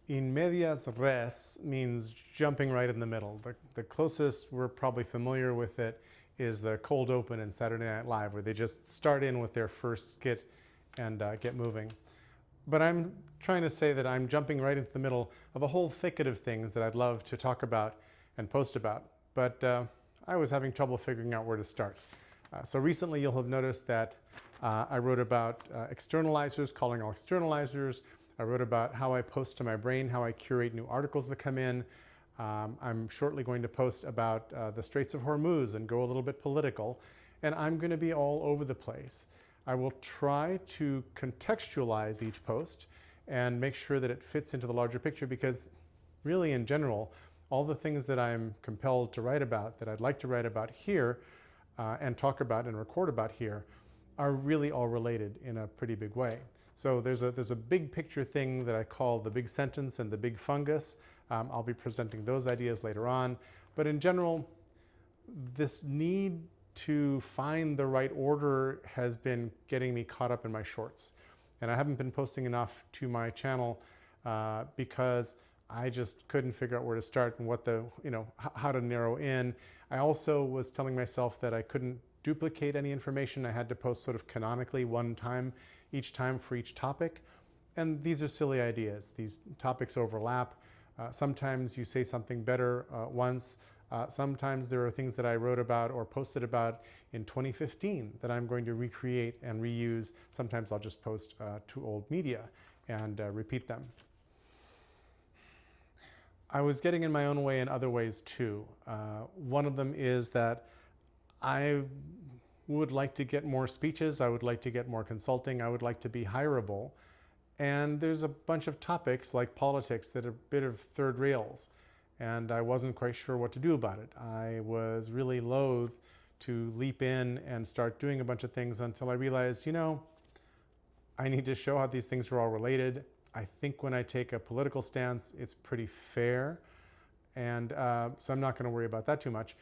In medias res means jumping right in the middle. The closest we're probably familiar with it is the cold open in Saturday Night Live, where they just start in with their first skit and get moving. But I'm trying to say that I'm jumping right into the middle of a whole thicket of things that I'd love to talk about and post about. But I was having trouble figuring out where to start. So recently you'll have noticed that I wrote about externalizers, calling all externalizers. I wrote about how I post to my brain, how I curate new articles that come in. I'm shortly going to post about the Straits of Hormuz and go a little bit political. And I'm going to be all over the place. I will try to contextualize each post and make sure that it fits into the larger picture, because really in general, all the things that I'm compelled to write about, that I'd like to write about here and talk about and record about here, are really all related in a pretty big way. So there's a big picture thing that I call the big sentence and the big fungus. I'll be presenting those ideas later on. But in general, this need to find the right order has been getting me caught up in my shorts. And I haven't been posting enough to my channel because I just couldn't figure out where to start and what how to narrow in. I also was telling myself that I couldn't duplicate any information. I had to post sort of canonically one time each time for each topic. And these are silly ideas. These topics overlap. Sometimes you say something better once. Sometimes there are things that I wrote about or posted about in 2015 that I'm going to recreate and reuse. Sometimes I'll just post to old media and repeat them. I was getting in my own way in other ways too. One of them is that I would like to get more speeches. I would like to get more consulting. I would like to be hireable. And there's a bunch of topics like politics that are a bit of third rails. And I wasn't quite sure what to do about it. I was really loath to leap in and start doing a bunch of things until I realized, I need to show how these things are all related. I think when I take a political stance, it's pretty fair. And so I'm not going to worry about that too much.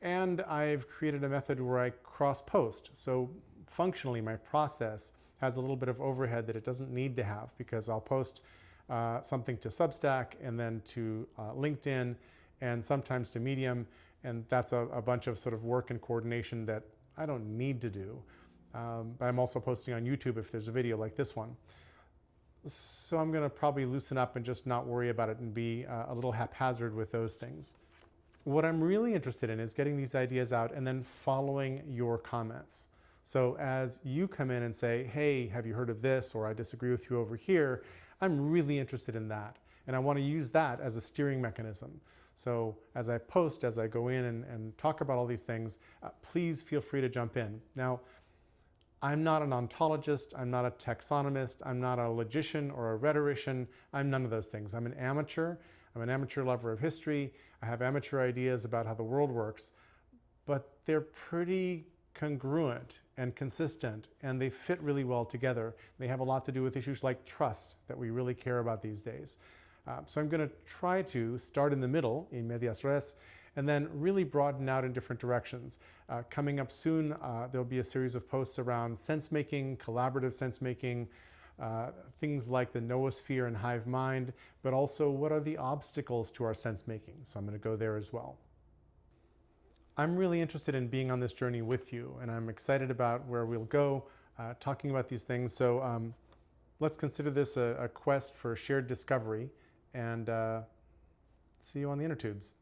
And I've created a method where I cross-post. So functionally, my process has a little bit of overhead that it doesn't need to have, because I'll post something to Substack and then to LinkedIn and sometimes to Medium. And that's a bunch of sort of work and coordination that I don't need to do. But I'm also posting on YouTube if there's a video like this one. So I'm going to probably loosen up and just not worry about it and be a little haphazard with those things. What I'm really interested in is getting these ideas out and then following your comments. So as you come in and say, hey, have you heard of this? Or I disagree with you over here. I'm really interested in that. And I want to use that as a steering mechanism. So as I post, as I go in and talk about all these things, please feel free to jump in. Now, I'm not an ontologist. I'm not a taxonomist. I'm not a logician or a rhetorician. I'm none of those things. I'm an amateur. I'm an amateur lover of history. I have amateur ideas about how the world works, but they're pretty congruent and consistent, and they fit really well together. They have a lot to do with issues like trust that we really care about these days. So I'm going to try to start in the middle, in medias res, and then really broaden out in different directions. Coming up soon, there'll be a series of posts around sense-making, collaborative sense-making, things like the noosphere and hive mind, but also what are the obstacles to our sense-making. So I'm going to go there as well. I'm really interested in being on this journey with you, and I'm excited about where we'll go talking about these things. So let's consider this a quest for shared discovery, and see you on the inner tubes.